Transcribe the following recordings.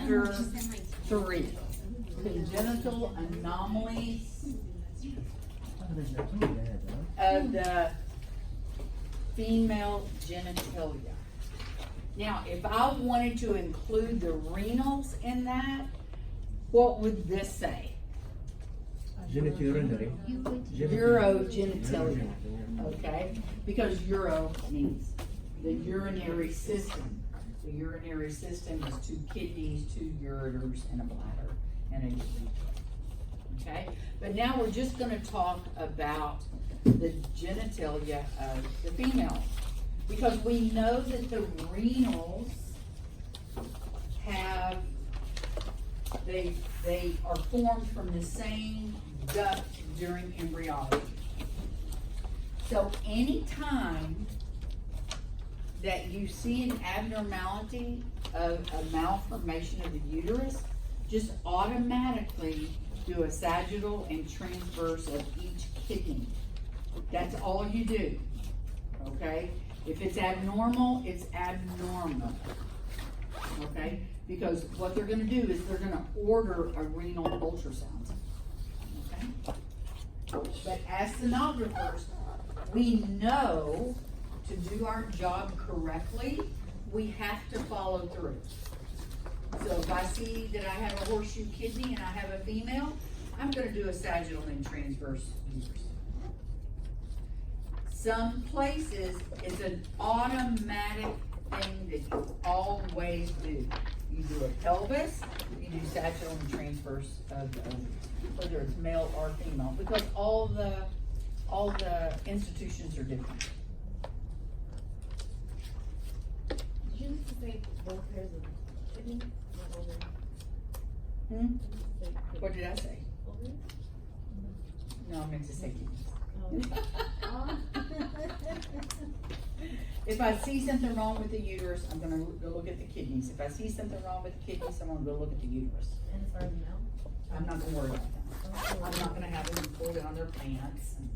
chapter 3, congenital anomalies of the female genitalia. Now, if I wanted to include the renals in that, what would this say? Urogenitalia, okay? Because uro means the urinary system. The urinary system is 2 kidneys, 2 ureters, and a bladder, and a urethra, okay? But now we're just gonna talk about the genitalia of the female, because we know that the renals have, they are formed from the same duct during embryology. So anytime that you see an abnormality of a malformation of the uterus, just automatically do a sagittal and transverse of each kidney. That's all you do, okay? If it's abnormal, it's abnormal, okay? Because what they're gonna do is they're gonna order a renal ultrasound, okay? But as sonographers, we know to do our job correctly, we have to follow through. So if I see that I have a horseshoe kidney and I have a female, I'm gonna do a sagittal and transverse uterus. Some places, it's an automatic thing that you always do. You do a pelvis, you do sagittal and transverse of the ovaries, whether it's male or female, because all the institutions are different. Did you used to say both pairs of kidneys? What did I say? No, I meant to say kidneys. If I see something wrong with the uterus, I'm gonna go look at the kidneys. If I see something wrong with the kidneys, I'm gonna go look at the uterus. And as far as now? I'm not gonna worry about that. I'm not gonna have them pull down their pants. And,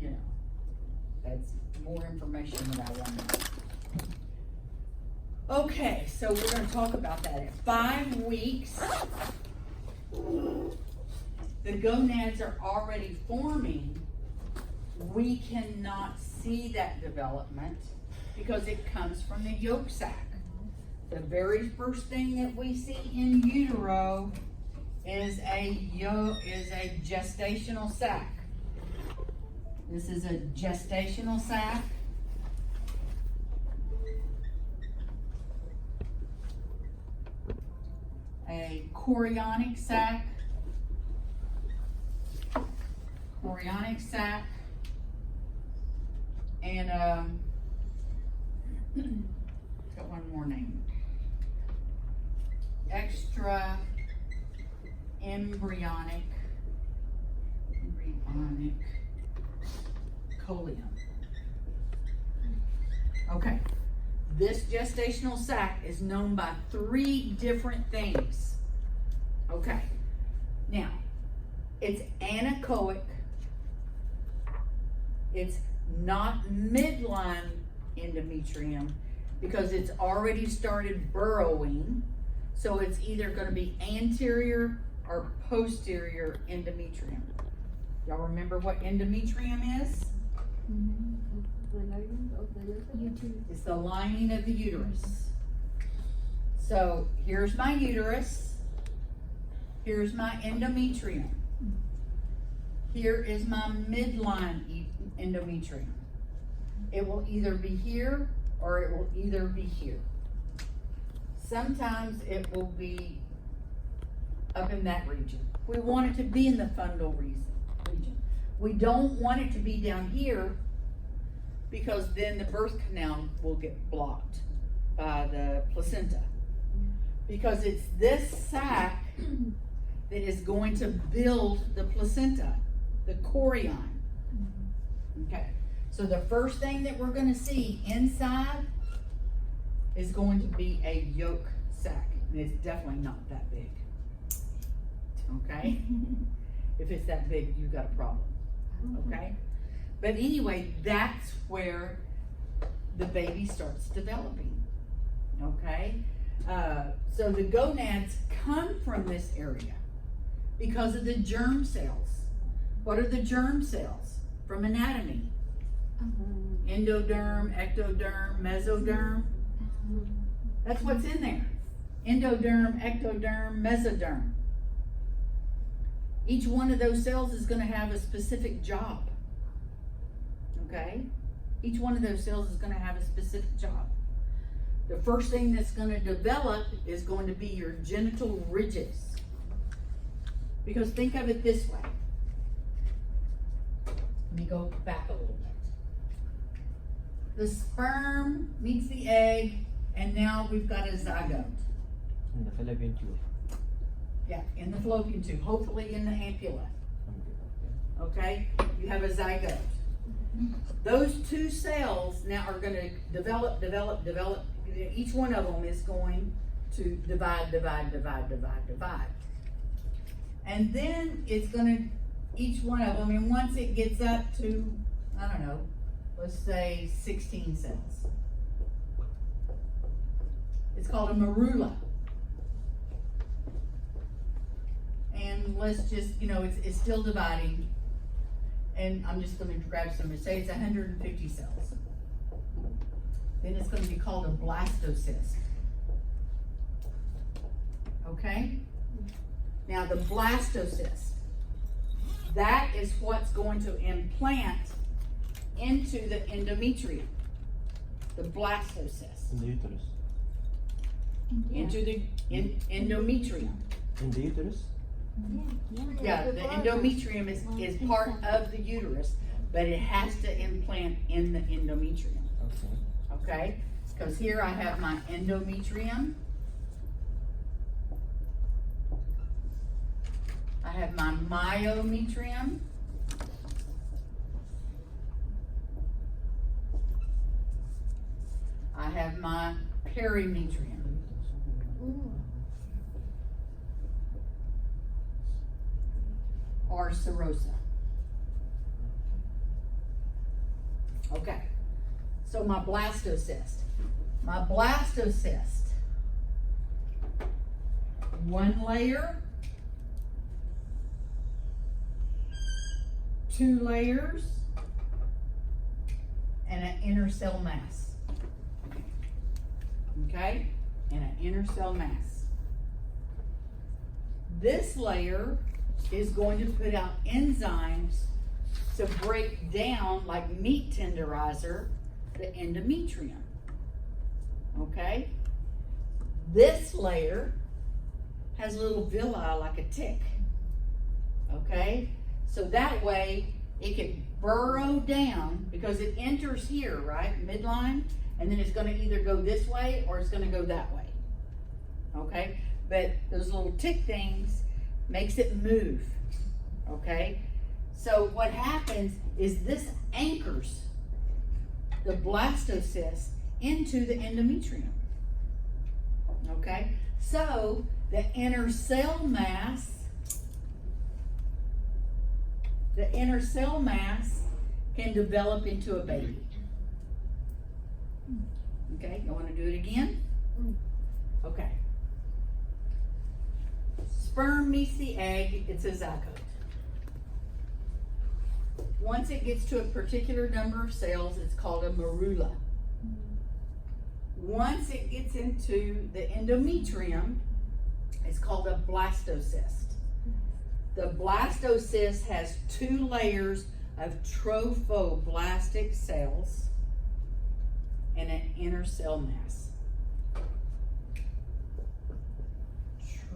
you know, that's more information that I want to know. Okay, so we're gonna talk about that. At 5 weeks, the gonads are already forming. We cannot see that development because it comes from the yolk sac. The very first thing that we see in utero is a gestational sac. This is a gestational sac. A chorionic sac. And got one more name. Extra embryonic coleum. Okay, this gestational sac is known by 3 different things. Okay, now it's anechoic. It's not midline endometrium because it's already started burrowing. So it's either going to be anterior or posterior endometrium. Y'all remember what endometrium is? It's the lining of the uterus. So here's my uterus. Here's my endometrium. Here is my midline endometrium. It will either be here or it will either be here. Sometimes it will be up in that region. We want it to be in the fundal region. We don't want it to be down here because then the birth canal will get blocked by the placenta. Because it's this sac that is going to build the placenta, the chorion. Okay, so the first thing that we're going to see inside is going to be a yolk sac, and it's definitely not that big. Okay, if it's that big, you've got a problem. Okay, but anyway, that's where the baby starts developing. Okay, So the gonads come from this area because of the germ cells. What are the germ cells from anatomy? Endoderm, ectoderm, mesoderm. That's what's in there. Endoderm, ectoderm, mesoderm. Each one of those cells is going to have a specific job. Okay? Each one of those cells is going to have a specific job. The first thing that's going to develop is going to be your genital ridges. Because think of it this way. Let me go back a little bit. The sperm meets the egg, and now we've got a zygote. In the fallopian tube. Yeah, in the fallopian tube, hopefully in the ampulla. Okay? You have a zygote. Those two cells now are going to develop. Each one of them is going to divide. And then it's going to, each one of them, and once it gets up to, I don't know, let's say 16 cells. It's called a morula. And let's just, it's still dividing. And I'm just going to grab some, say it's 150 cells. Then it's going to be called a blastocyst. Okay? Now the blastocyst, that is what's going to implant into the endometrium. The blastocyst. In the uterus. Into the endometrium. In the uterus? Yeah, the endometrium is part of the uterus, but it has to implant in the endometrium. Okay. Okay? Because here I have my endometrium. I have my myometrium. I have my perimetrium. Or serosa. Okay. So my blastocyst. My blastocyst. One layer. 2 layers. And an inner cell mass. Okay? And an inner cell mass. This layer is going to put out enzymes to break down, like meat tenderizer, the endometrium. Okay? This layer has little villi like a tick. Okay? So that way it can burrow down, because it enters here, right? Midline, and then it's going to either go this way or it's going to go that way. Okay? But those little tick things makes it move. Okay? So what happens is this anchors the blastocyst into the endometrium. Okay? So the inner cell mass can develop into a baby. Okay, you want to do it again? Okay. Sperm meets the egg, it's a zygote. Once it gets to a particular number of cells, it's called a morula. Once it gets into the endometrium, it's called a blastocyst. The blastocyst has 2 layers of trophoblastic cells and an inner cell mass.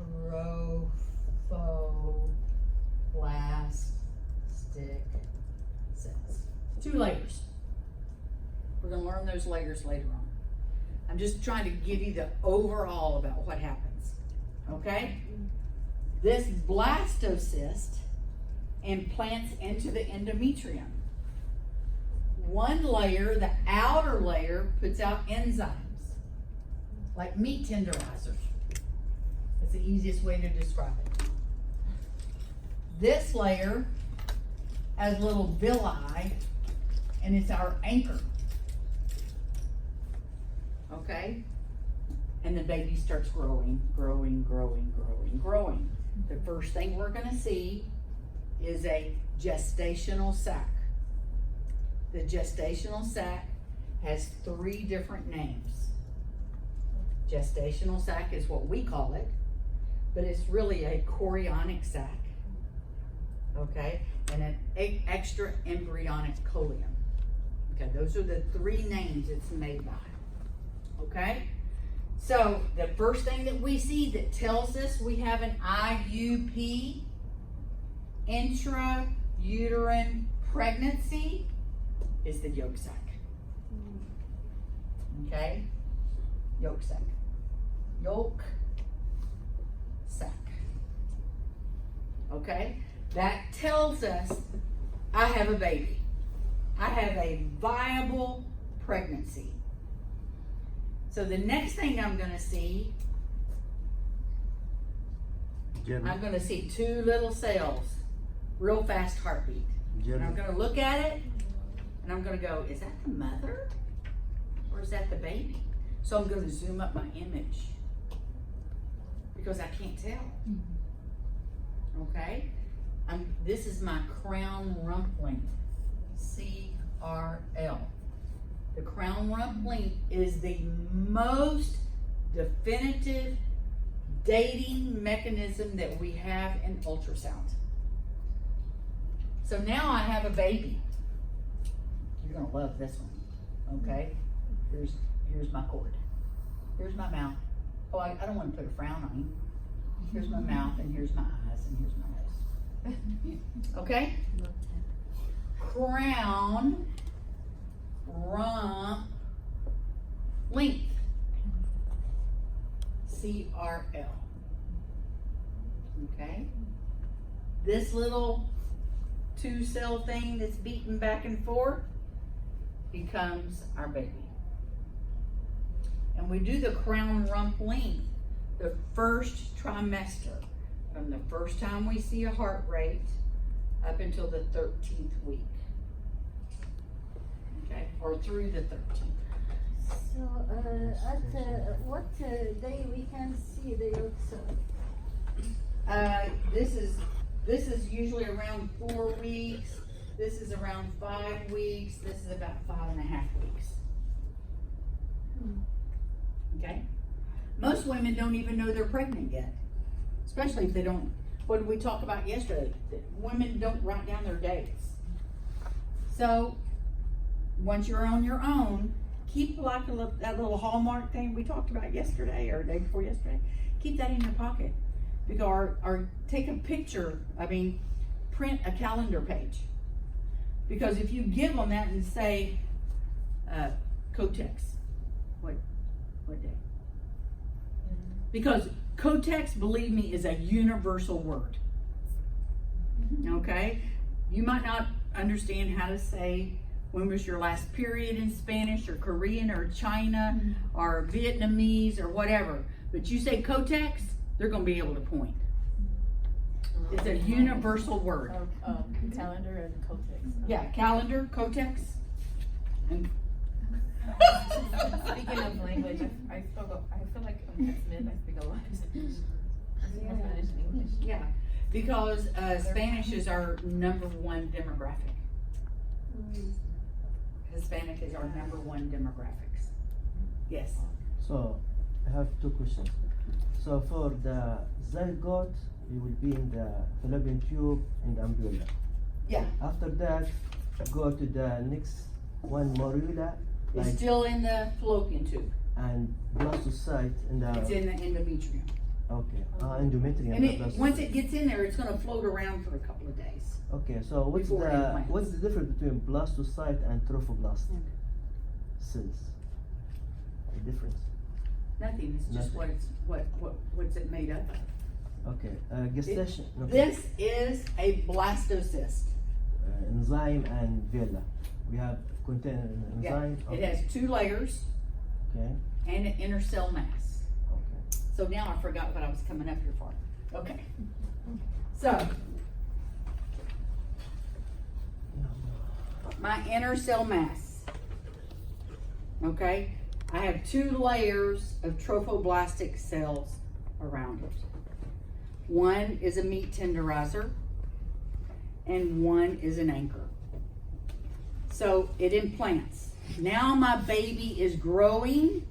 Trophoblastic cells. 2 layers. We're going to learn those layers later on. I'm just trying to give you the overall about what happens. Okay? This blastocyst implants into the endometrium. One layer, the outer layer, puts out enzymes, like meat tenderizers. That's the easiest way to describe it. This layer has little villi, and it's our anchor. Okay? and the baby starts growing. The first thing we're gonna see is a gestational sac. The gestational sac has 3 different names. Gestational sac is what we call it, but it's really a chorionic sac, okay, and an extra embryonic coleum. Okay, those are the 3 names it's made by, okay? So the first thing that we see that tells us we have an IUP, intrauterine pregnancy, is the yolk sac. Okay? Yolk sac. Yolk sac. Okay? That tells us I have a baby. I have a viable pregnancy. So the next thing I'm gonna see, I'm gonna see 2 little cells, real fast heartbeat. And I'm gonna look at it, and I'm gonna go, is that the mother? Or is that the baby? So I'm gonna zoom up my image, because I can't tell. Okay? This is my crown rump length, CRL. The crown rump length is the most definitive dating mechanism that we have in ultrasound. So now I have a baby. You're gonna love this one, okay? Here's my cord. Here's my mouth. Oh, I don't want to put a frown on you. Here's my mouth, and here's my eyes, and here's my nose. Okay? Crown rump length, CRL. Okay? This little 2-cell thing that's beating back and forth becomes our baby. And we do the crown rump length the first trimester, from the first time we see a heart rate up until the 13th week. Okay, or through the 13th. So, at what day we can see the yolk cell? This is usually around 4 weeks. This is around 5 weeks. This is about 5.5 weeks. Okay? Most women don't even know they're pregnant yet. Especially if they don't, what did we talk about yesterday? That women don't write down their dates. So, once you're on your own, keep like that little Hallmark thing we talked about yesterday or the day before yesterday. Keep that in your pocket. Because, or take a picture, print a calendar page. Because if you give them that and say, Cotex, what day? Because Cotex, believe me, is a universal word. Okay? You might not understand how to say when was your last period in Spanish or Korean or China or Vietnamese or whatever. But you say Cotex, they're going to be able to point. It's a universal word. Calendar and Cotex. Yeah, calendar, Cotex. And Speaking of language, I feel like I'm Pat Smith. I speak a lot of Spanish. I speak more Spanish and English. yeah, because Spanish is our #1 demographic. Hispanic is our #1 demographics. Yes. So, I have 2 questions. So, for the zygote, you will be in the fallopian tube and the umbrella. Yeah. After that, go to the next one, morula, It's like, still in the fallopian tube. and blastocyte in the. It's in the endometrium. Okay. Endometrium. And the it, blastocyte. once it gets in there, it's going to float around for a couple of days. Okay. So before it implants. what's the difference between blastocyte and trophoblast cells? The difference. Nothing. It's just Nothing. what's it made up of. Okay. Gestation. Okay. This is a blastocyst. Enzyme and vela. We have contain an Yeah. enzyme. It has 2 layers Okay. and an inner cell mass. Okay. So now I forgot what I was coming up here for. Okay. So, my inner cell mass. Okay? I have 2 layers of trophoblastic cells around it. One is a meat tenderizer, and one is an anchor. So it implants. Now my baby is growing